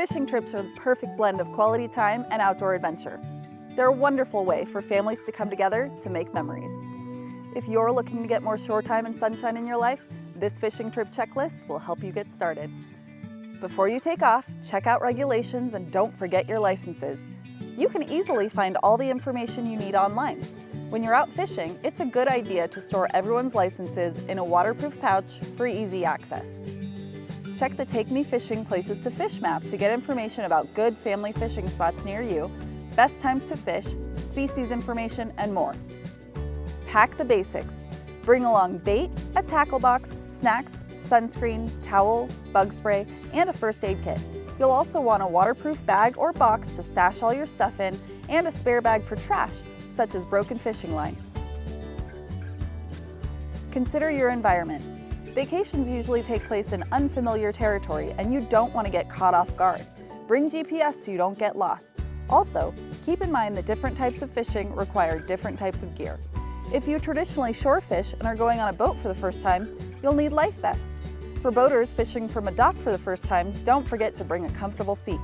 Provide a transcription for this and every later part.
Fishing trips are the perfect blend of quality time and outdoor adventure. They're a wonderful way for families to come together to make memories. If you're looking to get more shore time and sunshine in your life, this fishing trip checklist will help you get started. Before you take off, check out regulations and don't forget your licenses. You can easily find all the information you need online. When you're out fishing, it's a good idea to store everyone's licenses in a waterproof pouch for easy access. Check the TakeMeFishing Places to Fish map to get information about good family fishing spots near you, best times to fish, species information, and more. Pack the basics. Bring along bait, a tackle box, snacks, sunscreen, towels, bug spray, and a first aid kit. You'll also want a waterproof bag or box to stash all your stuff in, and a spare bag for trash, such as broken fishing line. Consider your environment. Vacations usually take place in unfamiliar territory, and you don't want to get caught off guard. Bring GPS so you don't get lost. Also, keep in mind that different types of fishing require different types of gear. If you traditionally shore fish and are going on a boat for the first time, you'll need life vests. For boaters fishing from a dock for the first time, don't forget to bring a comfortable seat.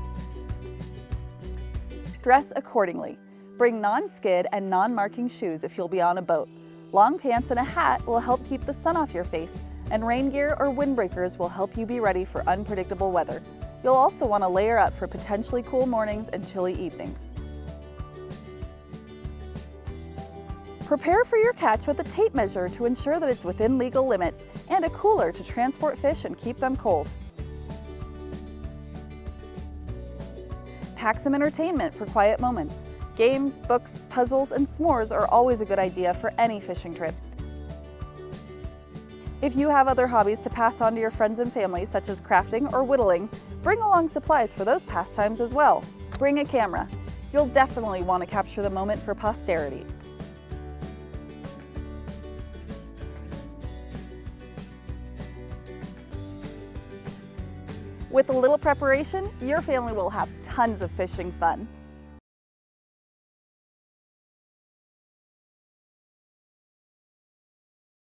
Dress accordingly. Bring non-skid and non-marking shoes if you'll be on a boat. Long pants and a hat will help keep the sun off your face, and rain gear or windbreakers will help you be ready for unpredictable weather. You'll also want to layer up for potentially cool mornings and chilly evenings. Prepare for your catch with a tape measure to ensure that it's within legal limits, and a cooler to transport fish and keep them cold. Pack some entertainment for quiet moments. Games, books, puzzles, and s'mores are always a good idea for any fishing trip. If you have other hobbies to pass on to your friends and family, such as crafting or whittling, bring along supplies for those pastimes as well. Bring a camera. You'll definitely want to capture the moment for posterity. With a little preparation, your family will have tons of fishing fun.